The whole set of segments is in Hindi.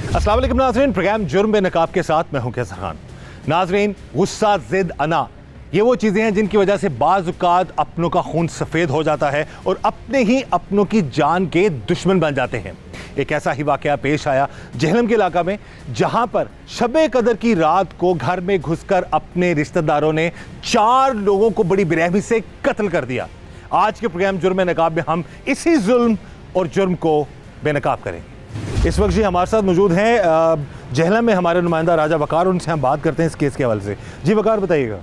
अस्सलाम वालेकुम नाज़रीन, प्रोग्राम जुर्म बे नकाब के साथ मैं हूं कैसर खान। नाज़रीन, गुस्सा, ज़िद, अना, ये वो चीज़ें हैं जिनकी वजह से बाज़ औक़ात अपनों का खून सफ़ेद हो जाता है और अपने ही अपनों की जान के दुश्मन बन जाते हैं। एक ऐसा ही वाक़या पेश आया जेहलम के इलाका में, जहां पर शब-ए कदर की रात को घर में घुसकर अपने रिश्तेदारों ने 4 लोगों को बड़ी बेरहमी से कत्ल कर दिया। आज के प्रोग्राम जुर्म बे नकाब में हम इसी जुल्म और जुर्म को बेनकाब करेंगे। इस वक्त जी हमारे साथ मौजूद हैं जेहलम में हमारे नुमाइंदा राजा वकार, उनसे हम बात करते हैं इस केस के हवाले से। जी वकार, बताइएगा।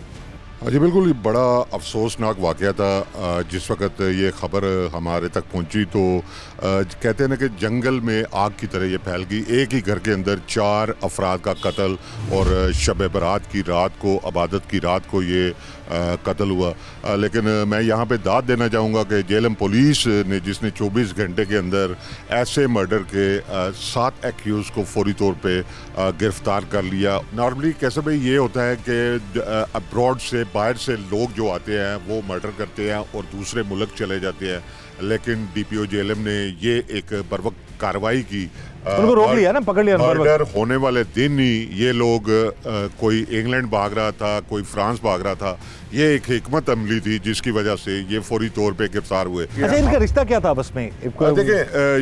जी बिल्कुल, बड़ा अफसोसनाक वाक़या था। जिस वक्त ये ख़बर हमारे तक पहुंची तो कहते हैं ना कि जंगल में आग की तरह ये फैल गई। एक ही घर के अंदर 4 अफराद का कत्ल और शब बरात की रात को, अबादत की रात को ये कत्ल हुआ। लेकिन मैं यहाँ पे दाद देना चाहूँगा कि जेहलम पुलिस ने, जिसने 24 घंटे के अंदर ऐसे मर्डर के 7 एक्यूज़ को फौरी तौर पे गिरफ़्तार कर लिया। नॉर्मली कैसे भाई ये होता है कि अब्रॉड से, बाहर से लोग जो आते हैं वो मर्डर करते हैं और दूसरे मुल्क चले जाते हैं, लेकिन DPO जेहलम ने ये एक बरवक्त कार्रवाई की। उनको रोक लिया ना, पकड़ लिया। मर्डर होने वाले दिन ही ये लोग कोई इंग्लैंड भाग रहा था, कोई फ्रांस भाग रहा था। ये एक हिकमत अमली थी जिसकी वजह से ये फौरी तौर पे गिरफ्तार हुए। अच्छा, इनका रिश्ता क्या था आपस में? देखिए,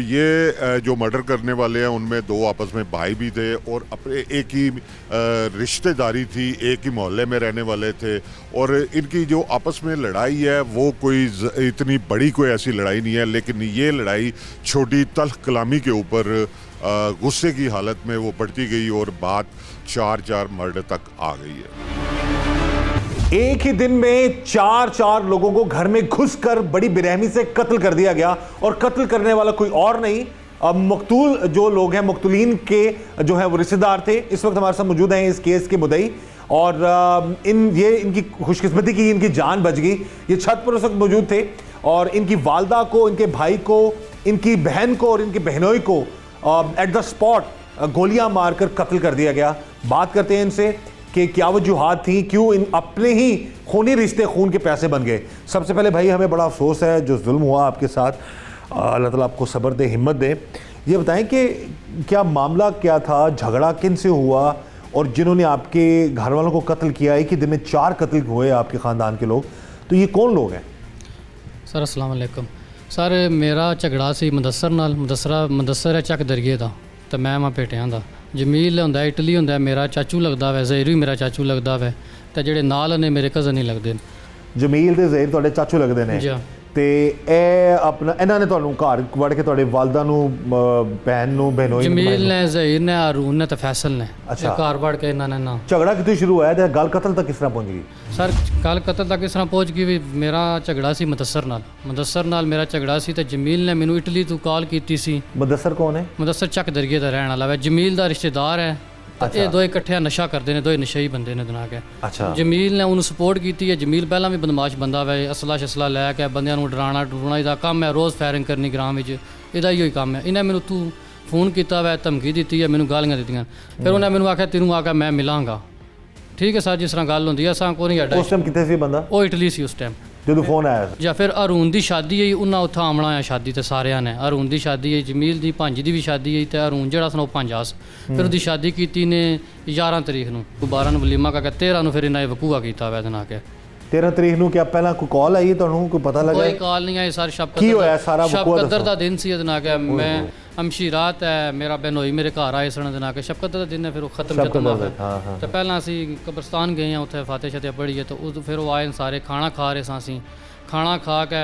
ये जो मर्डर करने वाले हैं उनमें 2 आपस में भाई भी थे और अपने एक ही रिश्तेदारी थी, एक ही मोहल्ले में रहने वाले थे। और इनकी जो आपस में लड़ाई है वो कोई इतनी बड़ी कोई ऐसी लड़ाई नहीं है, लेकिन ये लड़ाई छोटी तल्ख कलामी के ऊपर गुस्से की हालत में वो बढ़ती गई और बात 4 मर्डर तक आ गई है। एक ही दिन में 4 लोगों को घर में घुसकर बड़ी बेरहमी से कत्ल कर दिया गया, और कत्ल करने वाला कोई और नहीं, मकतूल जो लोग हैं, मकतूलीन के जो है वो रिश्तेदार थे। इस वक्त हमारे साथ मौजूद हैं इस केस के मुद्दई, और इनकी खुशकिस्मती की इनकी जान बच गई। ये छत पर उस वक्त मौजूद थे और इनकी वालदा को, इनके भाई को, इनकी बहन को और इनके बहनोई को एट द स्पॉट गोलियां मारकर कत्ल कर दिया गया। बात करते हैं इनसे कि क्या वजूहात थी, क्यों इन अपने ही खूनी रिश्ते खून के प्यासे बन गए। सबसे पहले भाई, हमें बड़ा अफसोस है जो जुल्म हुआ आपके साथ, अल्लाह ताला आपको सब्र दे, हिम्मत दे। ये बताएं कि क्या मामला क्या था, झगड़ा किन से हुआ, और जिन्होंने आपके घर वालों को कत्ल किया, एक ही दिन में 4 कत्ल हुए आपके ख़ानदान के लोग, तो ये कौन लोग हैं? सर अस्सलाम वालेकुम सर, मेरा झगड़ा सी मुदस्सर नाल। मुदस्सर है चक दरिए दा, तो मैं वहाँ पेटियां दा। जमील होंदा इटली होंदा, मेरा चाचू लगदा वै, ज़हीर भी मेरा चाचू लगदा वै, तो जेह्ड़े नाल ने मेरे कज़न ही लगदे। जमील ते ज़हीर तुहाडे चाचू लगदे ने जी। ते ए अपना इन्हां ने तुहानू घर वड़ के तुहाडे वालदा नू, बहन नू, बहनोई जमील ने, ज़हीर ने, हारून ने, तो फैसल ने। अच्छा। घर वड़ के इन्होंने ना। झगड़ा कितों शुरू होया ते गल कत्ल तक किस तरह पहुंच गई? सर गल कत्ल तक किस तरह पहुँच गई भी, मेरा झगड़ा सी मुदस्सर नाल मेरा झगड़ा सी, तो जमील ने मैनू इटली तो कॉल की सी। मुदस्सर कौन है? मुदस्सर चक दरिए का रहने वाला है, जमील का रिश्तेदार है। अच्छा। ये 2 इकट्ठे नशा करते हैं, 2 नशेई बंदे ने दिना के। अच्छा। जमील ने उन्होंने सपोर्ट की है। जमील पहला भी बदमाश बंदा वै, असला शसला लैके बंदियां नूं डराना डरूना इसदा काम है, रोज़ फायरिंग करनी ग्रां विच, इहदा ही काम है। इन्हें मैनू तू फोन किया वै, धमकी दी है, मैनू गालियां दित्तियां। फिर उन्हें मैनू आख्या तेनू आके मैं मिलांगा। ठीक है सर, जिस तरह गल होंदी है, असां कोई नहीं अड्डा। उस टाइम कितने सी बंदा? वो इटली सी उस टाइम जो फोन आया। या फिर हरून की शादी है, उन्हें उत्थे आमना है शादी, तो सारिया ने। हरून की शादी है, जमील की भांजी की भी शादी है, तो हरून जरा सन भांजास। फिर उसकी शादी की ने 11 तरीक नूं, 12 नूं वलीमा का 13 फिर इन्हें वकूआ किया वै दिना के। 13 तरीक नूं क्या पहला कोई कॉल आई तुहानू, कोई पता लगा? कोई कॉल नहीं आई सर। शब कदर का दिन सी दिना के, मैं अमशीरात है, मेरा बहनोई मेरे घर आए सन दिना के। शब कदर का दिन है, फिर वो खत्म तो पहला असी कब्रस्तान गए हैं, उत्थे फाते शते पढ़ी है, तो फिर वो आए सारे, खाना खा रहे सां। खाना खा के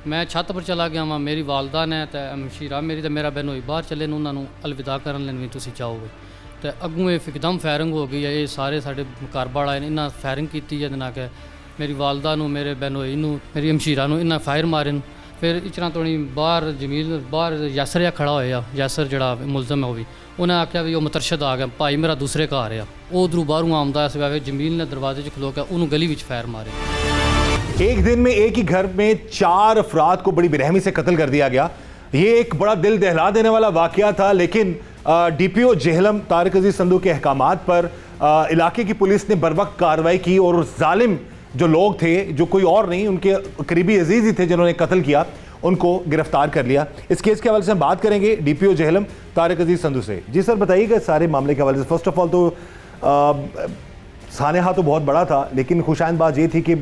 मैं छत पर चला गया वहाँ, मेरी वालदा ने तो अमशीरा मेरी तो मेरा बहनोई बाहर चले, उन्होंने अलविदा करन लैन भी तुसीं चाहोगे, तो अगों एकदम फायरिंग हो गई है। ये सारे साढ़े घर बाड़ आए, इन्हें फायरिंग की है दिना के। मेरी वालदा नूं, मेरे बहनोई नूं, मेरी अमशीरा नूं इन्हें फायर मारे। फिर इचना तोड़ी बाहर जमील बाहर यासर खड़ा होया, यासर जड़ा मुलजम है, वो भी उन्हें आख्या भी वो मुतरशद आ गया, भाई मेरा दूसरे घर आ। वो उधरों बाहरों आमदा है, जमील ने दरवाजे च खलो के उन्होंने गली में फायर मारे। एक दिन में एक ही घर में 4 अफराद को बड़ी बेरहमी से कत्ल कर दिया गया। ये एक बड़ा दिल दहला देने वाला वाकया था, लेकिन DPO जेहलम तारिक अजीज संधू के अहकामात पर इलाके की पुलिस ने बर वक्त कार्रवाई की और उस जालिम जो लोग थे, जो कोई और नहीं उनके करीबी अजीज ही थे जिन्होंने कत्ल किया, उनको गिरफ्तार कर लिया। इस केस के हवाले से हम बात करेंगे डीपीओ जेहलम तारिक अजीज संधू से। जी सर, बताइएगा सारे मामले के हवाले से। फर्स्ट ऑफ ऑल तो सानेहा तो बहुत बड़ा था, लेकिन खुशाइन बात ये थी कि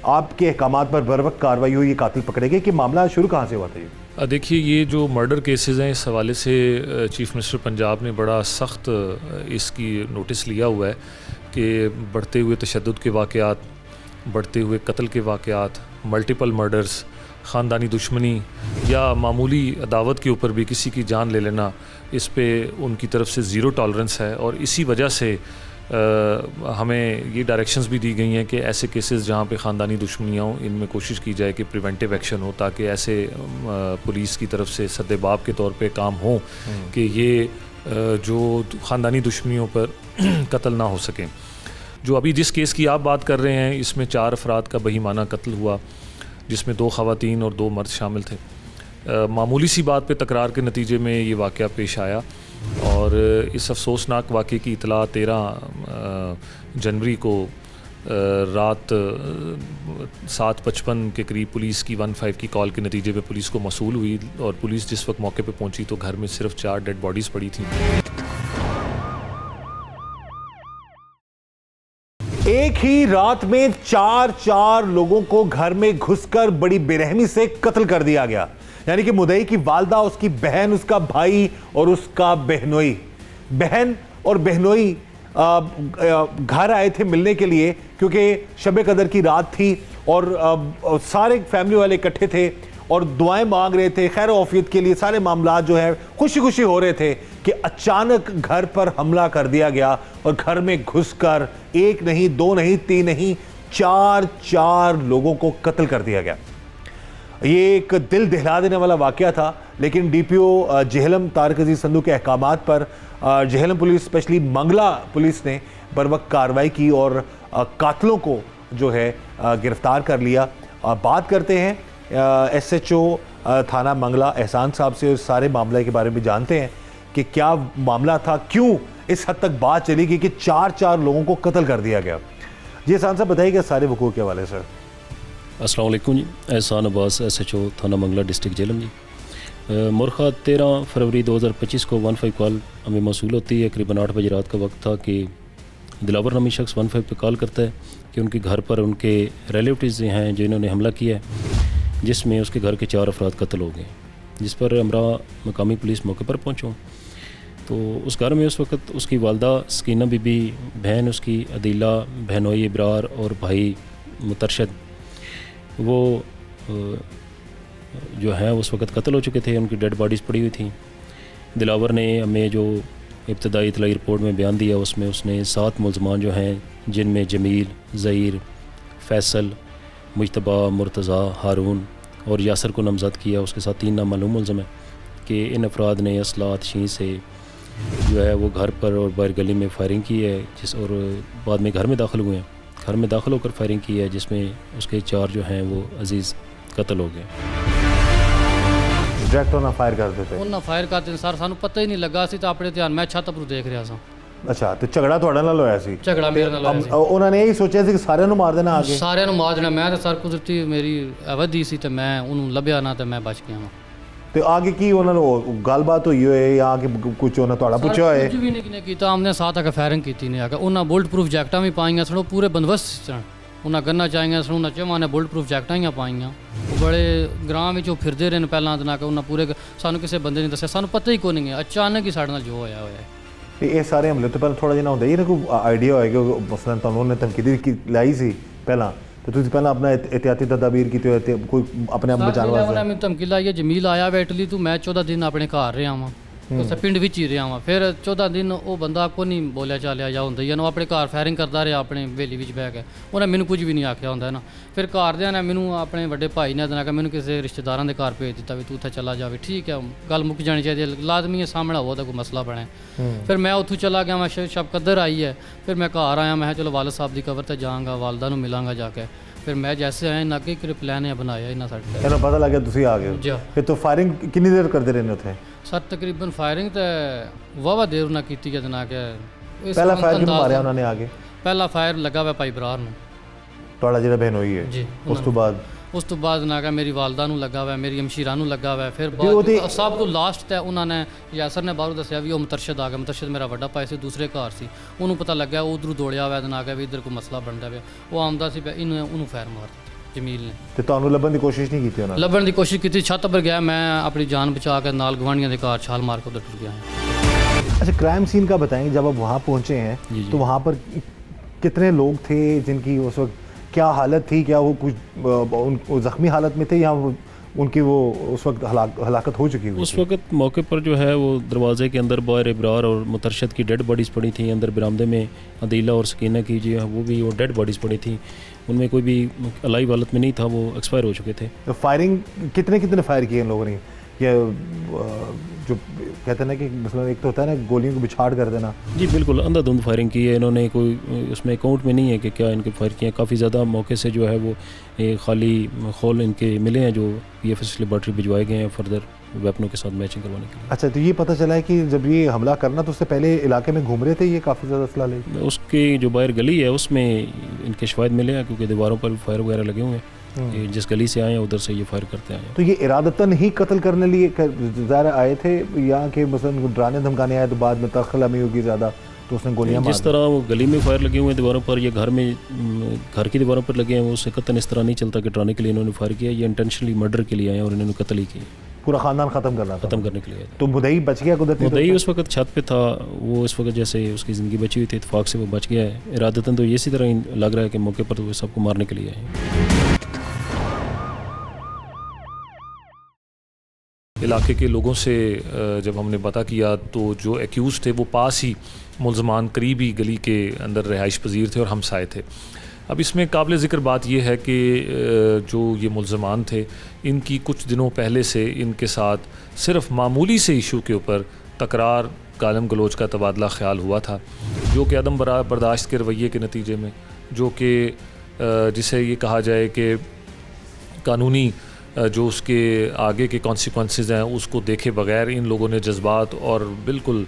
आपके अहकामात पर बर वक्त कार्रवाई हुई, ये कातिल पकड़े गए, कि मामला शुरू कहाँ से हुआ था? ये देखिए, ये जो मर्डर केसेस हैं, इस हवाले से चीफ़ मिनिस्टर पंजाब ने बड़ा सख्त इसकी नोटिस लिया हुआ है कि बढ़ते हुए तशद्दुद के वाक़यात, बढ़ते हुए कत्ल के वाक़यात, मल्टीपल मर्डर्स, ख़ानदानी दुश्मनी या मामूली अदावत के ऊपर भी किसी की जान ले लेना, इस पे उनकी तरफ से ज़ीरो टॉलरेंस है। और इसी वजह से हमें ये डायरेक्शंस भी दी गई हैं कि ऐसे केसेस जहाँ पे ख़ानदानी दुश्मनियाँ हों, इनमें कोशिश की जाए कि प्रिवेंटिव एक्शन हो, ताकि ऐसे पुलिस की तरफ से सद्देबाब के तौर पे काम हो कि ये जो ख़ानदानी दुश्मनियों पर कत्ल ना हो सकें। जो अभी जिस केस की आप बात कर रहे हैं, इसमें 4 अफराद का बहीमाना कत्ल हुआ, जिसमें 2 ख़वातीन और 2 मर्द शामिल थे। मामूली सी बात पे तकरार के नतीजे में ये वाक़या पेश आया और इस अफसोसनाक वाक़े की इतला 13 जनवरी को रात 7:55 के करीब पुलिस की 15 की कॉल के नतीजे में पुलिस को मौसूल हुई और पुलिस जिस वक्त मौके पे पहुंची तो घर में सिर्फ 4 डेड बॉडीज़ पड़ी थी। एक ही रात में 4 लोगों को घर में घुसकर बड़ी बेरहमी से कत्ल कर दिया गया। यानी कि मुद्दई की वालदा, उसकी बहन, उसका भाई और उसका बहनोई। बहन और बहनोई घर आए थे मिलने के लिए, क्योंकि शब कदर की रात थी और सारे फैमिली वाले इकट्ठे थे और दुआएं मांग रहे थे खैर औफियत के लिए। सारे मामला जो है खुशी खुशी हो रहे थे कि अचानक घर पर हमला कर दिया गया और घर में घुसकर 1 नहीं, 2 नहीं, 3 नहीं, 4 लोगों को कत्ल कर दिया गया। ये एक दिल दहला देने वाला वाकया था, लेकिन डीपीओ जेहलम तारिक अजीज संधू के अहकामात पर Jhelum police, specially Mangla police ने बर वक्त कार्रवाई की और कातलों को जो है गिरफ्तार कर लिया। बात करते हैं SHO थाना मंगला एहसान साहब से, उस सारे मामले के बारे में जानते हैं कि क्या मामला था, क्यों इस हद तक बात चली गई कि 4 लोगों को कत्ल कर दिया गया। जी एहसान साहब, बताइएगा सारे वकूअ के हवाले से। अस्सलाम वालेकुम जी, एहसान अब्बास, SHO थाना मंगला डिस्ट्रिक्ट जेलम जी। मुरखा 13 फरवरी 2025 को 15 कॉल हमें मौसूल होती है। करीबन 8 बजे रात का वक्त था कि दिलावर नामी शख्स 15 पे कॉल करता है कि उनके घर पर उनके रिलेटिव्स हैं जिन्होंने हमला किया है, जिसमें उसके घर के 4 अफराद कत्ल हो गए। जिस पर हमरा मकामी पुलिस मौके पर पहुँचूँ तो उस घर में उस वक्त उसकी वालदा सकीना बीबी, बहन उसकी अदीला, बहनोई इब्रार और भाई मुतरशद, वो जो है उस वक्त कत्ल हो चुके थे। उनकी डेड बॉडीज़ पड़ी हुई थी। दिलावर ने हमें जो इब्तदाई इतलाई रिपोर्ट में बयान दिया, उसमें उसने 7 मुलजमान जो हैं, जिनमें जमील, ज़हीर, फैसल, मुजतबा, मुर्तज़ा, हारून और यासर को नामज़द किया। उसके साथ 3 नामालूम मुलज़म हैं कि इन अफराद ने असलात शीं से जो है वो घर पर और बाहर गली में फायरिंग की है, और बाद में घर में दाखिल हुए हैं। घर में दाखिल होकर फायरिंग की है, जिसमें उसके 4 जो हैं वो अजीज़ कत्ल हो गए। डायरेक्ट ਉਹਨਾਂ फायर कर देते ਉਹਨਾਂ फायर करते सर, सानू पता ही नहीं लगा। ਅਸੀਂ ਤਾਂ ਆਪਣੇ ਧਿਆਨ, ਮੈਂ ਛੱਤ ਪਰ ਦੇਖ ਰਿਹਾ ਸਾਂ। अच्छा, तो झगड़ा ਤੁਹਾਡੇ ਨਾਲ ਹੋਇਆ ਸੀ? ਝਗੜਾ ਮੇਰੇ ਨਾਲ ਹੋਇਆ ਸੀ। ਉਹਨਾਂ ਨੇ ਇਹ ਸੋਚਿਆ ਸੀ ਕਿ ਸਾਰਿਆਂ ਨੂੰ ਮਾਰ ਦੇਣਾ ਆਗੇ? ਸਾਰਿਆਂ ਨੂੰ ਮਾਰ ਦੇਣਾ। ਮੈਂ ਤਾਂ ਸਰ ਕੁਦਰਤੀ ਮੇਰੀ ਅਵਧੀ ਸੀ ਤੇ ਮੈਂ ਉਹਨੂੰ ਲੱਭਿਆ ਨਾ ਤੇ ਮੈਂ ਬਚ ਗਿਆ ਵਾਂ। ਤੇ ਆਗੇ ਕੀ ਉਹਨਾਂ ਨੂੰ ਗੱਲਬਾਤ ਹੋਈ ਹੋਏ ਜਾਂ ਆਗੇ ਕੁਝ ਉਹਨਾਂ ਤੁਹਾਡਾ ਪੁੱਛਿਆ ਹੋਏ? ਕੁਝ ਵੀ ਨਹੀਂ ਕੀਤਾ। ਆਮਨੇ ਸਾਥ ਆ ਕੇ ਫਾਇਰਿੰਗ ਕੀਤੀ ਨੇ। ਆ ਕੇ ਉਹਨਾਂ ਬੁਲਟ ਪ੍ਰੂਫ ਜੈਕਟਾਂ ਵੀ ਪਾਈਆਂ ਸਨ, ਪੂਰੇ ਬੰਦੋਬਸਤ ਸਨ। ਉਹਨਾਂ ਗੰਨਾਂ ਚਾਹੀਆਂ ਸਨ, ਉਹਨਾਂ ਚਵਾਂ ਨੇ ਬੁਲਟ ਪ੍ਰੂਫ ਜੈਕਟਾਂ ਹੀ ਪਾਈਆਂ। ਉਹ ਬੜੇ ਗ੍ਰਾਮ ਵਿੱਚ ਉਹ ਫਿਰਦੇ ਰਹੇ ਨੇ ਪਹਿਲਾਂ ਦਿਨਾਂ ਕੇ। ਉਹਨਾਂ ਪੂਰੇ ਸਾਨੂੰ ਕਿਸੇ ਬੰਦੇ ਨੇ ਦੱਸਿਆ, ਸਾਨੂੰ ਪਤਾ ਹੀ ਕੋਈ ਨਹੀਂ ਹੈ। ਅਚਾਨਕ ਹੀ ਸਾਡੇ ਨਾਲ ਜੋ ਹੋਇਆ ਹੈ। ਇਹ ਸਾਰੇ ਹਮਲੇ ਤੋਂ ਪਹਿਲਾਂ ਥੋੜਾ ਜਿਹਾ ਹੁੰਦਾ ਹੀ ਨਾ, ਕੋਈ ਆਈਡੀਆ ਹੋਏਗਾ ਮਸਲਨ ਤੁਹਾਨੂੰ ਉਹਨੇ ਧਮਕੀ ਲਾਈ ਸੀ ਪਹਿਲਾਂ, तो तुझे पहला अपना एहतियाती तदाबीर की तो कोई अपने आप बचाने वास्ते? मैं धमकी लाई है, जमील आया वे इटली तो मैं 14 दिन अपने घर रहा वहाँ, उस पिंड विच ही रहा वहाँ। फिर 14 दिन वो बंदा को नहीं बोलिया चालिया या होंदा ही, अपने घर फायरिंग करता रहा अपने हवेली विच बह के। उन्हें मैनू कुछ भी नहीं आख्या होंदा है ना। फिर घरदियां ने मैनू अपने बड़े भाई ने देना कि मैनू किसी रिश्तेदारों के घर भेज दिता भी तू उत्थे चला जावे। ठीक है, गल मुक जानी चाहिए, लाजमी है सामने हो तो कोई मसला बने। फिर मैं उत्थों चला गया, मैं शब कदर आई है। फिर मैं घर आया, मैं चलो वालद साहब की कबर ते जाऊँगा, वालदा नूं मिलांगा जाके। फिर मैं जैसे आया ना कि प्लान है बनाया इन्ना साडे ते पता लग गया तुसी आ गए हो। फिर तो फायरिंग कितनी देर करते रहने उथे? सर तकरीबन फायरिंग तो वावा देर ना की ना कि ਇਸ ਪਹਿਲਾ ਫਾਇਰ ਕਿਹਨੂੰ ਅੰਦਾਜ਼ ਮਾਰਿਆ ਨਾਲ। ਉਹਨਾਂ ਨੇ ਆ ਕੇ? ਪਹਿਲਾ ਫਾਇਰ ਲੱਗਾ ਵਾ ਭਾਈ ਬਰਾਰ ਨੂੰ ਤੁਹਾਡਾ ਜਿਹੜਾ ਬਹਿਨ ਹੋਈ ਹੈ ਜੀ, ਉਸ ਤੋਂ ਬਾਅਦ ਉਸ ਤੋਂ ਬਾਅਦ ਨਾ ਕਿ ਮੇਰੀ ਵਾਲਦਾ ਨੂੰ ਲੱਗਾ ਵਾ, ਮੇਰੀ ਅਮਸ਼ੀਰਾ ਨੂੰ ਲੱਗਾ ਵਾ, ਫਿਰ ਉਹਦੇ- ਬਾਅਦ ਸਭ ਤੋਂ ਲਾਸਟ ਤੇ ਉਹਨਾਂ ਨੇ ਯਾਸਰ ਨੇ ਬਾਹਰੋਂ ਦੱਸਿਆ ਵੀ ਉਹ ਮੁਤਰਸ਼ਦ ਆ ਗਿਆ। ਮੁਤਰਸ਼ਦ ਮੇਰਾ ਵੱਡਾ ਭਾਈ ਸੀ, ਦੂਸਰੇ ਘਰ ਸੀ, ਉਹਨੂੰ ਪਤਾ ਲੱਗਿਆ, ਉਹ ਉਧਰੋਂ ਦੌੜਿਆ ਹੋਇਆ ਤੇ ਨਾ ਕਿ ਵੀ ਇੱਧਰ ਕੋਈ ਮਸਲਾ ਬਣਦਾ ਪਿਆ, ਉਹ ਆਉਂਦਾ ਸੀ ਪਿਆ, ਉਹਨੂੰ ਫਾਇਰ ਮਾਰ ਦਿੱਤਾ ਜਮੀਲ ਨੇ। ਤੇ ਤੁਹਾਨੂੰ ਲੱਭਣ ਦੀ ਕੋਸ਼ਿਸ਼ ਨਹੀਂ ਕੀਤੀ ਉਹਨਾਂ ਨੇ? ਲੱਭਣ ਦੀ ਕੋਸ਼ਿਸ਼ ਕੀਤੀ, ਛੱਤ ਪਰ ਗਿਆ, ਮੈਂ ਆਪਣੀ ਜਾਨ बचा के नाल गवांढियों के कार छाल मार कर उधर टूट गया। अच्छा, क्राइम सीन का बताएंगे, जब आप वहाँ पहुँचे हैं जी। तो वहाँ पर कितने लोग थे जिनकी उस वक्त क्या हालत थी? क्या वो कुछ वो ज़ख्मी हालत में थे या उनकी वो उस वक्त हलाकत हो चुकी हुई उस थी? वक्त मौके पर जो है वो दरवाज़े के अंदर बाहर इब्रार और मुतरशद की डेड बॉडीज़ पड़ी थी, अंदर बरामदे में अदीला और सकीना की जो है वो भी वो डेड बॉडीज़ पड़ी थी, उनमें कोई भी अलाइव हालत में नहीं था, वो एक्सपायर हो चुके थे। तो फायरिंग कितने फायर किए इन लोगों ने? या जो कहते हैं ना कि मतलब एक तो होता है ना गोलियों को बिछाड़ कर देना। जी बिल्कुल, अंधाधुंध फायरिंग की है इन्होंने, कोई उसमें अकाउंट में नहीं है कि क्या इनके फायर किए हैं। काफ़ी ज़्यादा मौके से जो है वो खाली खोल इनके मिले हैं जो PFS लेबॉर्ट्री भिजवाए गए हैं फर्दर वेपनों के साथ मैचिंग करवाने के लिए। अच्छा, तो ये पता चला है कि जब ये हमला करना तो उससे पहले इलाके में घूम रहे थे ये काफ़ी ज़्यादा असला लेके? उसकी जो बाहर गली है उसमें इनके शवाहिद मिले हैं, क्योंकि दीवारों पर फायर वगैरह लगे हुए हैं, ये जिस गली से आए हैं उधर से ये फायर करते आए हैं। तो ये इरादतन ही कत्ल करने लिए ज़ाहिर आए थे या कि मसलन डराने धमकाने आए तो बाद में तखलमी होगी ज़्यादा तो उसने गोलियां मार जिस तरह वो गली में फायर लगे हुए हैं दीवारों पर, ये घर में घर की दीवारों पर लगे हैं, वो उससे कतन इस तरह नहीं चलता कि डराने के लिए इन्होंने फायर किया, ये इंटेंशनली मर्डर के लिए आए हैं और इन्होंने कत्ल ही किया, पूरा ख़ानदान ख़त्म करना था, ख़त्म करने के लिए आए थे। तो मुदई बच गया कुदरती तौर मुद्दई पे? उस वक्त छत पे था, वो इस वक्त जैसे उसकी ज़िंदगी बची हुई थी, इतफाक से वो बच गया है। इरादतन तो इसी तरह लग रहा है कि मौके पर तो वो सबको मारने के लिए आए हैं। इलाके के लोगों से जब हमने पता किया तो जो एक्यूज़ थे वो पास ही मुलजमान करीबी गली के अंदर रिहाइश पजीर थे और हमसाए थे। अब इसमें काबिल ज़िक्र बात यह है कि जो ये मुलजमान थे इनकी कुछ दिनों पहले से इनके साथ सिर्फ मामूली से इशू के ऊपर तकरार गालम गलोच का तबादला ख्याल हुआ था, जो कि अदम बर्दाश्त के रवैये के नतीजे में, जो कि जिसे ये कहा जाए कि कानूनी जो उसके आगे के कॉन्सिक्वेंसेस हैं उसको देखे बगैर इन लोगों ने जज्बात और बिल्कुल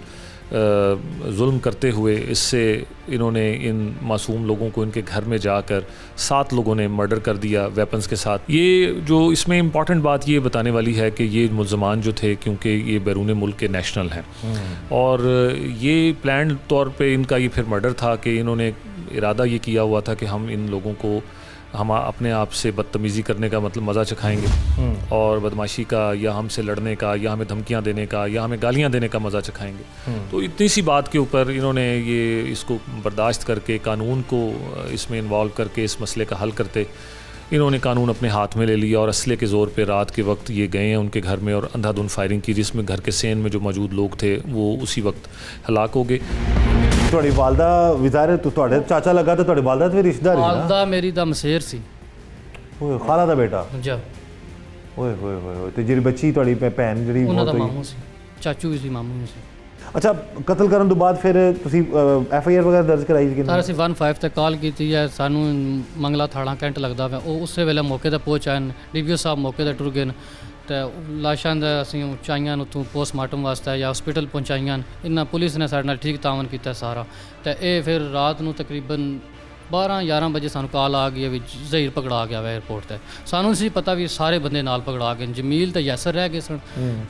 जुल्म करते हुए इससे इन्होंने इन मासूम लोगों को इनके घर में जाकर 7 लोगों ने मर्डर कर दिया वेपन्स के साथ। ये जो इसमें इम्पॉर्टेंट बात ये बताने वाली है कि ये मुलजमान जो थे, क्योंकि ये बैरून मुल्क के नेशनल हैं और ये प्लान तौर पे इनका ये फिर मर्डर था कि इन्होंने इरादा ये किया हुआ था कि हम इन लोगों को हम अपने आप से बदतमीज़ी करने का मतलब मज़ा चखाएंगे और बदमाशी का या हमसे लड़ने का या हमें धमकियां देने का या हमें गालियां देने का मज़ा चखाएंगे। तो इतनी सी बात के ऊपर इन्होंने ये इसको बर्दाश्त करके कानून को इसमें इन्वॉल्व करके इस मसले का हल करते इन्होंने कानून अपने हाथ में ले लिया और असले के ज़ोर पे रात के वक्त ये गए हैं उनके घर में और अंधाधुंध फायरिंग की, जिसमें घर के सेन में जो मौजूद लोग थे वो उसी वक्त हलाक हो गए। ਤੁਹਾਡੀ ਵਾਲਦਾ ਵਿਜ਼ਾਰੇ तो ਤੁਹਾਡੇ ਚਾਚਾ ਲੱਗਾ ਤੇ ਤੁਹਾਡੀ ਵਾਲਦਾ ਤੇ ਰਿਸ਼ਤੇਦਾਰ ਹੀ ਨਾ? ਵਾਲਦਾ ਮੇਰੀ ਦਾ ਮਸੇਰ ਸੀ। ਓਏ ਖਾਲਾ ਦਾ ਬੇਟਾ? ਜਾ ਓਏ ਹੋਏ ਹੋਏ ਹੋਏ। ਤੇ ਜਿਹੜੀ ਬੱਚੀ ਤੁਹਾਡੀ ਭੈਣ ਜਿਹੜੀ ਉਹਨਾਂ ਦਾ ਮੌਤ ਹੋਈ? ਮਾਮੂ ਸੀ, ਚਾਚੂ ਵੀ ਸੀ, ਮਾਮੂ ਵੀ ਸੀ। ਅੱਛਾ, ਕਤਲ ਕਰਨ ਤੋਂ ਬਾਅਦ ਫਿਰ ਤੁਸੀਂ FIR ਵਗੈਰਾ ਦਰਜ ਕਰਾਈ ਸੀ ਕਿ ਸਰ ਅਸੀਂ 15 ਤੇ ਕਾਲ ਕੀਤੀ ਹੈ, ਸਾਨੂੰ ਮੰਗਲਾ ਥਾਣਾ ਕੈਂਟ ਲੱਗਦਾ ਪਿਆ, ਉਹ ਉਸੇ ਵੇਲੇ ਮੌਕੇ ਤੇ ਪਹੁੰਚ ਆਏ, DPO ਸਾਹਿਬ ਮੌਕੇ ਤੇ ਟੁਰ ਗਏ ਨੇ ਤੇ ਲਾਸ਼ਾਂ ਦਾ ਅਸੀਂ ਉਚਾਈਆਂ ਨੂੰ ਤੋਂ ਪੋਸਟਮਾਰਟਮ ਵਾਸਤੇ ਜਾਂ ਹਸਪੀਟਲ ਪਹੁੰਚਾਈਆਂ। ਇਹਨਾਂ ਪੁਲਿਸ ਨੇ ਸਾਡੇ ਨਾਲ ਠੀਕ ਤਾਵਨ ਕੀਤਾ ਸਾਰਾ। ਤੇ ਇਹ ਫਿਰ ਰਾਤ ਨੂੰ ਤਕਰੀਬਨ 12-11 ਵਜੇ ਸਾਨੂੰ ਕਾਲ ਆ ਗਈ ਹੈ ਵੀ ਜ਼ਹੀਰ ਪਕੜਾ ਗਿਆ ਵਾ 에ਅਰਪੋਰਟ ਤੇ। ਸਾਨੂੰ ਨਹੀਂ ਸੀ ਪਤਾ ਵੀ ਸਾਰੇ ਬੰਦੇ ਨਾਲ ਪਕੜਾ ਗਏ, ਜਮੀਲ ਤੇ ਯਾਸਰ ਰਹਿ ਗਏ ਸਨ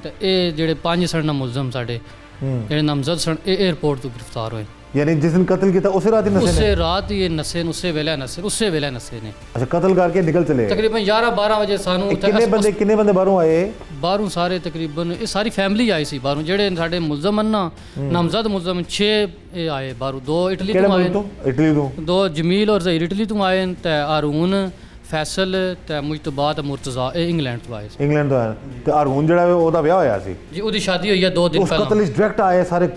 ਤੇ ਇਹ ਜਿਹੜੇ 5 ਸਨ ਨਾ ਮੁਲਜ਼ਮ ਸਾਡੇ ਜਿਹੜੇ ਨਾਮਜ਼ਦ ਸਨ ਇਹ 에ਅਰਪੋਰਟ ਤੋਂ ਗ੍ਰਿਫਤਾਰ ਹੋਏ। यानी जिस दिन कत्ल किया था उसे रात ही नशे ਉਸੇ ने? ਰਾਤ ਹੀ ਇਹ ਨਸੇ ਨੇ, ਉਸੇ ਵੇਲੇ ਨਸੇ ਨੇ। अच्छा, कत्ल करके निकल चले? ਤਕਰੀਬਨ 11-12 ਵਜੇ ਸਾਨੂੰ किन्ने बंदे बाहरों आए? ਬਾਹਰੋਂ ਸਾਰੇ ਤਕਰੀਬਨ ਇਹ ਸਾਰੀ ਫੈਮਿਲੀ ਆਈ ਸੀ ਬਾਹਰੋਂ, ਜਿਹੜੇ ਸਾਡੇ ਮੁਲਜ਼ਮ ਹਨ ਨਾ ਨਾਮਜ਼ਦ ਮੁਲਜ਼ਮ 6 ਇਹ ਆਏ ਬਾਹਰੋਂ, 2 ਇਟਲੀ ਤੋਂ ਆਏ, इटली तो 2 ਜਮੀਲ ਔਰ ਜ਼ਹੀਰ ਇਟਲੀ ਤੋਂ ਆਏ ਤੇ ਆਰੂਨ ਫੈਸਲ ਤੇ ਮੁਜਤਬਾ ਤੇ ਮੁਰਤਜ਼ਾ ਇਹ ਇੰਗਲੈਂਡ ਤੋਂ ਆਏ ਸੀ। इंग्लैंड तो आया ते हारून ਜਿਹੜਾ ਉਹਦਾ ਵਿਆਹ ਹੋਇਆ ਸੀ ਜੀ, ਉਹਦੀ ਸ਼ਾਦੀ ਹੋਈ ਹੈ 2 ਦਿਨ ਉਸ ਕਤਲ ਪਹਿਲਾਂ ਇਸ ਡਾਇਰੈਕਟ ਆਏ ਸਾਰੇ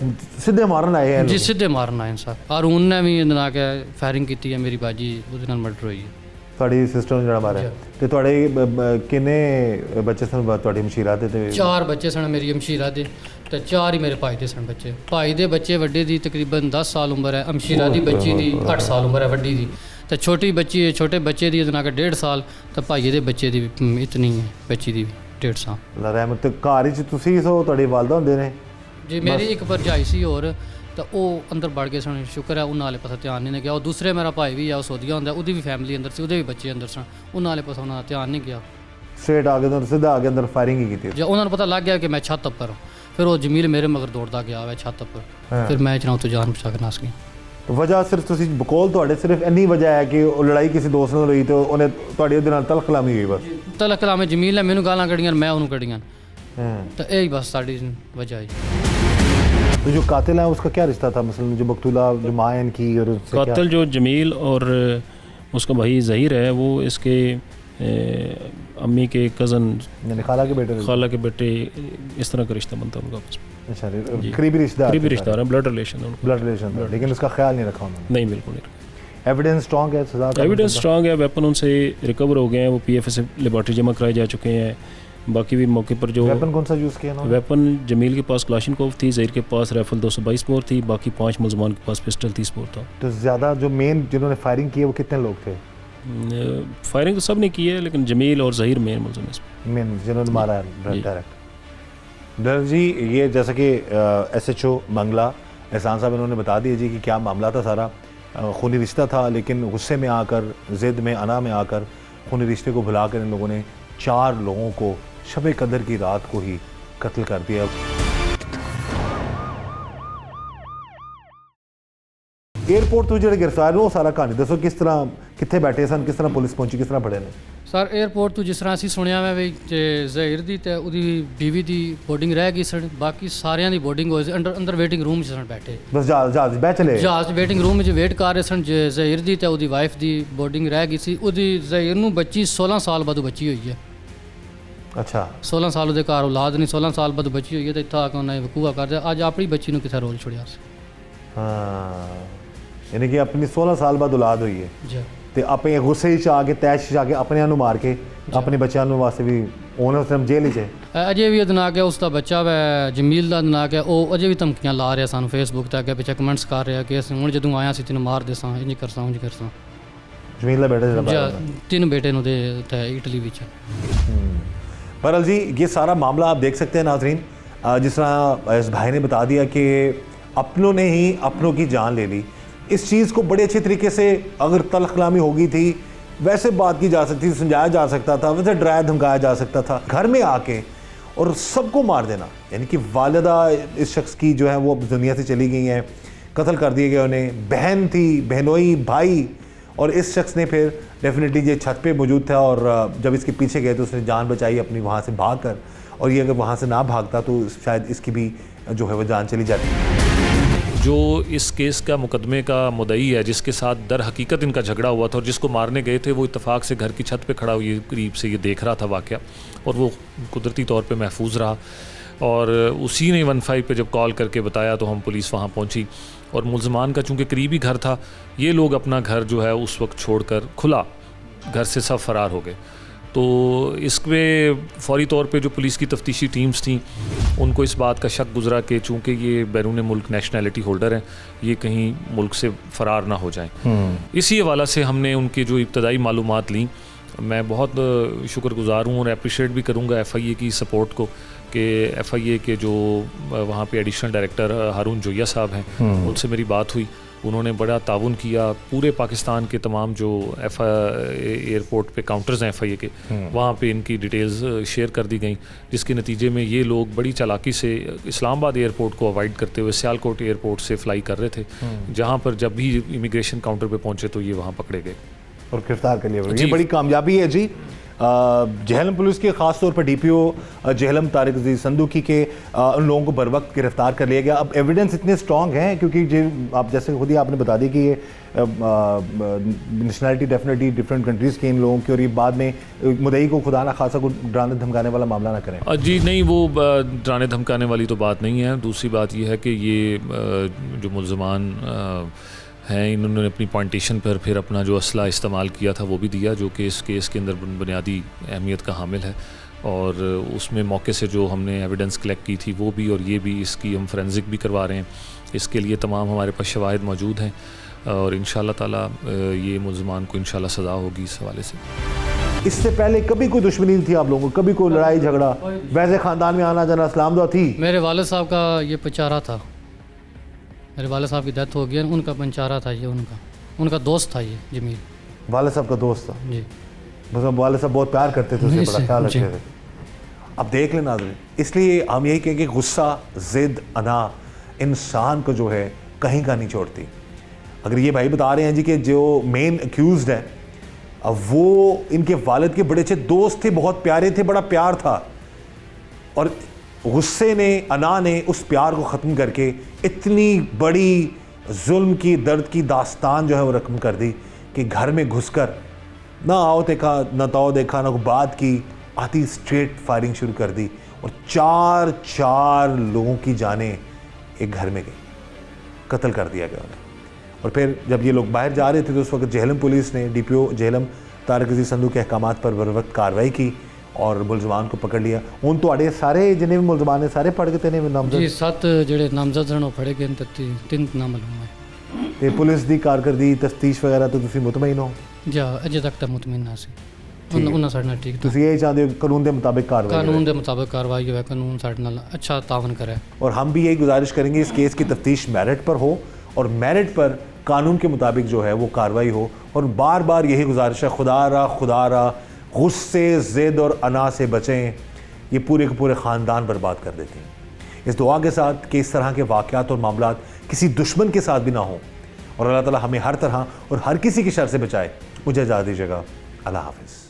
ਸਿੱਧੇ ਮਾਰਨ ਆਏ ਹੈ ਜੀ, ਸਿੱਧੇ ਮਾਰਨ ਆਏ ਸਰ। ਆਰੂਨ ਨੇ ਵੀ ਨਾ ਕਿ ਫਾਇਰਿੰਗ ਕੀਤੀ ਹੈ, ਮੇਰੀ ਬਾਜੀ ਉਹਦੇ ਨਾਲ ਮਰਡਰ ਹੋਈ ਹੈ। ਤੁਹਾਡੀ ਸਿਸਟਰ ਨੂੰ ਜਿਹੜਾ ਮਾਰਿਆ ਤੇ ਤੁਹਾਡੇ ਕਿੰਨੇ ਬੱਚੇ ਸਨ ਤੁਹਾਡੀ ਮਸ਼ੀਰਾ ਦੇ ਤੇ? 4 ਬੱਚੇ ਸਨ ਮੇਰੀ ਅਮਸ਼ੀਰਾ ਦੇ ਤੇ 4 ਹੀ ਮੇਰੇ ਭਾਈ ਦੇ ਸਨ ਬੱਚੇ। ਭਾਈ ਦੇ ਬੱਚੇ ਵੱਡੇ ਦੀ ਤਕਰੀਬਨ 10 ਸਾਲ ਉਮਰ ਹੈ, ਅਮਸ਼ੀਰਾ ਦੀ ਬੱਚੀ ਦੀ 8 ਸਾਲ ਉਮਰ ਹੈ ਵੱਡੀ ਦੀ, ਤੇ ਛੋਟੀ ਬੱਚੀ ਹੈ, ਛੋਟੇ ਬੱਚੇ ਦੀ ਉਹਦੇ 1.5 ਸਾਲ ਤੇ ਭਾਈ ਦੇ ਬੱਚੇ ਦੀ ਵੀ ਇਤਨੀ ਹੈ, ਬੱਚੀ ਦੀ ਵੀ 1.5 ਸਾਲ। ਅੱਲਾ ਰਹਿਮਤ। ਤੇ ਘਰ ਵਿੱਚ ਤੁਸੀਂ ਸੋ ਤੁਹਾਡੀ ਵਾਲਦਾ ਹੁੰਦੇ ਨੇ? ਜੀ ਮੇਰੀ ਇੱਕ ਭਰਜਾਈ ਸੀ ਹੋਰ तो वो अंदर बढ़ गए सन। शुक्र है उन्होंने वाले पास ध्यान नहीं गया। और दूसरे मेरा भाई भी है, वो सऊदीया होंगे, उसकी भी फैमिली अंदर सी, उसके भी बच्चे अंदर सन, उन्होंने वाले पास उन्होंने ध्यान नहीं गया। स्ट्रेट आगे अंदर सीधा आगे अंदर फायरिंग ही की थी। जब उन्होंने पता लग गया कि मैं छत पर हूँ, फिर वो जमील मेरे मगर दौड़ता गया है छत पर, फिर मैं चुनाव तो जान बचा के नस गई। तो वजह सिर्फ तुसी बकौल ਤੁਹਾਡੇ सिर्फ इन्नी वजह है कि वो लड़ाई किसी दोस्त ਨਾਲ ਹੋਈ ਤੇ ਉਹਨੇ ਤੁਹਾਡੀ ਉਹਦੇ ਨਾਲ ਤਲਖ ਕਲਾਮੀ ਹੋਈ ਬਸ। तलक कलाम जमील ने मैनू गालां कढ़ियां, मैं उन्होंने कढ़ियां, तो यही बस साड़ी वजह है। तो जो कातिल है उसका क्या रिश्ता था, मसलन जो मकतूला जो माँ है इनकी और उससे क्या? कातिल जो जमील और उसका भाई ज़हीर है वो इसके अम्मी के कज़न यानी खाला के बेटे इस तरह का रिश्ता बनता है उनका आपस में। अच्छा, करीबी रिश्तेदार, करीबी रिश्तेदार हैं, ब्लड रिलेशन है उनका। ब्लड रिलेशन, लेकिन उसका ख्याल नहीं रखा उन्होंने। नहीं, बिल्कुल नहीं। एविडेंस स्ट्रॉन्ग है, सजा का एविडेंस स्ट्रॉन्ग है, वेपन उनसे रिकवर हो गए हैं, वो PFA से लेबॉर्ट्री जमा कराए जा चुके हैं। बाकी भी मौके पर जो वेपन कौन सा यूज़ किया उन्होंने? वेपन जमील के पास क्लाशनकोव थी, ज़हीर के पास राइफल 222 बोर थी, बाकी 5 मुलजमान के पास पिस्टल 30 बोर था। तो ज़्यादा जो मेन जिन्होंने फायरिंग की है वो कितने लोग थे? फायरिंग तो सब ने की है, लेकिन जमील और ज़हीर मेन मुलजम है इसमें, मेन जिन्होंने मारा है डायरेक्ट। डर जी, ये जैसा कि SHO मंगला एहसान साहब इन्होंने बता दिया जी कि क्या मामला था सारा। खूनी रिश्ता था, लेकिन गुस्से में आकर, ज़िद में, अना में आकर खूनी रिश्ते को भुलाकर इन लोगों ने 4 लोगों को शब कदर की रात को ही कत्ल कर दिया। एयरपोर्ट तो जो गिरफ्तार हो सारा कहानी दसो, किस तरह कितने बैठे सन, किस तरह पुलिस पहुंची, किस तरह फड़े ने? सर एयरपोर्ट तो जिस तरह असीं सुनिया मैं भी ज़हीर दी ते उहदी बीवी दी बोर्डिंग रह गई सन, बाकी सारियां दी बोर्डिंग होई सी, अंदर वेटिंग रूम च सन बैठे, बस जहाज बह चले, जहाज वेटिंग रूम में वेट कर रहे सन। ज़हीर दी ते उहदी वाइफ दी बोर्डिंग रह गई सी। उहदी ज़हीर नूं बच्ची 16 साल बाद बच्ची हुई है। अच्छा, 16 साल उहदे घर औलाद नहीं, 16 साल बाद बच्ची हुई है, तो इत्थे आके उन्हें वकूआ कर दिया। अज अपनी बच्ची नूं कित्थे रोल छुड़िया सी। हाँ, यानी कि अपनी 16 साल बाद औलाद हुई है जी, ਤੇ ਆਪਣੇ ਗੁੱਸੇ 'ਚ ਆ ਕੇ ਤੈਸ਼ 'ਚ ਆ ਕੇ ਆਪਣਿਆਂ ਨੂੰ ਮਾਰ ਕੇ ਆਪਣੇ ਬੱਚਿਆਂ ਨੂੰ ਵਾਸਤੇ ਵੀ ਉਹਨਾਂ ਉਸ ਟਾਈਮ ਜੇਲ੍ਹ 'ਚ ਅਜੇ ਵੀ ਅਦਨਾ ਕੇ ਉਸ ਦਾ ਬੱਚਾ ਵੈ ਜਮੀਲ ਦਾ ਅਦਨਾ ਕੇ ਉਹ ਅਜੇ ਵੀ ਧਮਕੀਆਂ ਲਾ ਰਿਹਾ ਸਾਨੂੰ ਫੇਸਬੁੱਕ ਤੇ ਅੱਗੇ ਪਿੱਛੇ ਕਮੈਂਟਸ ਕਰ ਰਿਹਾ ਕਿ ਅਸੀਂ ਹੁਣ ਜਦੋਂ ਆਇਆ ਸੀ ਤੈਨੂੰ ਮਾਰ ਦੇਸਾਂ, ਇੰਜ ਕਰਸਾਂ ਉਂਝ ਕਰਸਾਂ। ਜਮੀਲ ਦਾ ਬੇਟਾ ਜਿਹੜਾ तीन बेटे नु दे इटली विच। बहरहाल जी, ये सारा मामला आप देख सकते हैं नाजरीन, जिस तरह इस भाई ने बता दिया कि अपनों ने ही अपनों की जान ले ली। इस चीज़ को बड़े अच्छे तरीके से अगर तल्ख कलामी हो गई थी, वैसे बात की जा सकती थी, समझाया जा सकता था, वैसे डराया धमकाया जा सकता था। घर में आके और सबको मार देना, यानी कि वालिदा इस शख्स की जो है वो दुनिया से चली गई हैं, कत्ल कर दिए गए उन्हें, बहन थी, बहनोई, भाई, और इस शख्स ने फिर डेफिनेटली ये छत पे मौजूद था और जब इसके पीछे गए तो उसने जान बचाई अपनी वहाँ से भाग कर, और ये अगर वहाँ से ना भागता तो शायद इसकी भी जो है वो जान चली जाती। जो इस केस का मुकदमे का मुद्दई है, जिसके साथ दर हकीकत इनका झगड़ा हुआ था और जिसको मारने गए थे, वो इत्तेफाक से घर की छत पे खड़ा हुई करीब से ये देख रहा था वाक़या, और वो कुदरती तौर पे महफूज रहा। और उसी ने 15 पे जब कॉल करके बताया तो हम पुलिस वहाँ पहुँची, और मुलजमान का चूँकि करीबी घर था, ये लोग अपना घर जो है उस वक्त छोड़कर खुला घर से सब फरार हो गए। तो इसमें फ़ौरी तौर पे जो पुलिस की तफ्तीशी टीम्स थी उनको इस बात का शक गुजरा कि चूँकि ये बैरून मुल्क नेशनैलिटी होल्डर हैं, ये कहीं मुल्क से फ़रार ना हो जाएं। इसी हवाला से हमने उनकी जो इब्तदाई मालूमात ली, मैं बहुत शुक्रगुजार हूँ और अप्रिशिएट भी करूँगा FIA की सपोर्ट को कि FIA के जो वहाँ पे एडिशनल डायरेक्टर हारून जोया साहब हैं, उनसे मेरी बात हुई, उन्होंने बड़ा ताउन किया। पूरे पाकिस्तान के तमाम जो एयरपोर्ट पे काउंटर्स हैं FIA के, वहाँ पे इनकी डिटेल्स शेयर कर दी गई, जिसके नतीजे में ये लोग बड़ी चालाकी से इस्लामाबाद एयरपोर्ट को अवॉइड करते हुए सियालकोट एयरपोर्ट से फ़्लाई कर रहे थे, जहाँ पर जब भी इमिग्रेशन काउंटर पे पहुँचे तो ये वहाँ पकड़े गए और गिरफ्तार कर लिया। ये बड़ी कामयाबी है जी जहलम पुलिस के, ख़ास तौर पर DPO जहलम तारिक अजीज़ संदूकी के उन लोगों को बर वक्त गिरफ्तार कर लिया गया। अब एविडेंस इतने स्ट्रॉन्ग हैं क्योंकि जो आप जैसे खुद ही आपने बता दी कि ये नेशनलिटी डेफिनेटली डिफरेंट कंट्रीज़ के इन लोगों की, और ये बाद में मुद्दई को खुदा ना खासा को डराने धमकाने वाला मामला ना करें। जी नहीं, वो डराने धमकाने वाली तो बात नहीं है। दूसरी बात यह है कि ये जो मुलजमान हैं, इन्होंने अपनी पॉइंटेशन पर फिर अपना जो असला इस्तेमाल किया था वो भी दिया, जो कि इस केस के अंदर बुनियादी अहमियत का हामिल है, और उसमें मौके से जो हमने एविडेंस कलेक्ट की थी वो भी, और ये भी, इसकी हम फोरेंसिक भी करवा रहे हैं। इसके लिए तमाम हमारे पास शवाहिद मौजूद हैं और इंशाअल्लाह ताला ये मुलजमान को इंशाअल्लाह सज़ा होगी इस हवाले से। इससे पहले कभी कोई दुश्मनी थी आप लोगों को, कभी कोई लड़ाई झगड़ा, वैसे ख़ानदान में आना जाना इस्लाम दो थी? मेरे वालिद साहब का ये पचारा था, मेरे वाले साहब की डेथ हो गई है, उनका बंचारा था ये, उनका दोस्त था ये जमील। वाले साहब का दोस्त था, जी। मतलब वाले साहब बहुत प्यार करते थे उसे, बड़ा ख्याल रखते थे। अब देख लें नाज़रीन, इसलिए हम यही कहेंगे गुस्सा, ज़िद, अना इंसान को जो है कहीं का नहीं छोड़ती। अगर ये भाई बता रहे हैं जी कि जो मेन अक्यूज़ड है अब वो इनके वालिद के बड़े अच्छे दोस्त थे, बहुत प्यारे थे, बड़ा प्यार था, और गुस्से ने, अना ने उस प्यार को ख़त्म करके इतनी बड़ी जुल्म की, दर्द की दास्तान जो है वो रकम कर दी कि घर में घुसकर ना आओ देखा, ना ताओ देखा, ना कोई बात की, आती स्ट्रेट फायरिंग शुरू कर दी और चार लोगों की जानें एक घर में गई, कत्ल कर दिया गया उन्हें। और फिर जब ये लोग बाहर जा रहे थे तो उस वक्त जेहलम पुलिस ने, DPO जेहलम तारिक अजीज संधू के अहकामात पर बर वक्त कार्रवाई की और मुलजमान को पकड़ लिया। उन तो सारे जिन्हें भी मुलजमान ने सारे पढ़ के तेने नामजद जी 7 ਜਿਹੜੇ ਨਾਮਜ਼ਦ ਹਨ ਉਹ ਫੜੇ ਗਏ ਤੇ 3 ਨਾਮਾਲੂਮ ਹੈ। ਤੇ ਪੁਲਿਸ ਦੀ ਕਾਰਗਰਦੀ ਤਫਤੀਸ਼ ਵਗੈਰਾ ਤੋਂ ਤੁਸੀਂ ਮੁਤਮਈਨ ਹੋ? ਜੀ ਅਜੇ ਤੱਕ ਤਾਂ ਮੁਤਮਈਨ ਨਾ ਸੀ, ਉਹਨਾਂ ਸਾਡੇ ਨਾਲ ਠੀਕ। ਤੁਸੀਂ ਇਹ ਚਾਹੁੰਦੇ ਹੋ ਕਾਨੂੰਨ ਦੇ ਮੁਤਾबिक कार्रवाई, कानून के मुताबिक कार्रवाई हो, कानून साढ़े नाल अच्छा तावन करे। और हम भी यही गुजारिश करेंगे इस केस की तफ्तीश मेरिट पर हो और मेरिट पर कानून के मुताबिक जो है वो कार्रवाई हो। और बार बार यही गुजारिश है, खुदा रा गुस्से, ज़िद और अना से बचें, ये पूरे के पूरे ख़ानदान बर्बाद कर देते हैं। इस दुआ के साथ कि इस तरह के वाक़यात और मामलात किसी दुश्मन के साथ भी ना हो और अल्लाह ताला हमें हर तरह और हर किसी की शर से बचाए। मुझे इजाज़त दीजिएगा। अल्लाह हाफ़िज़।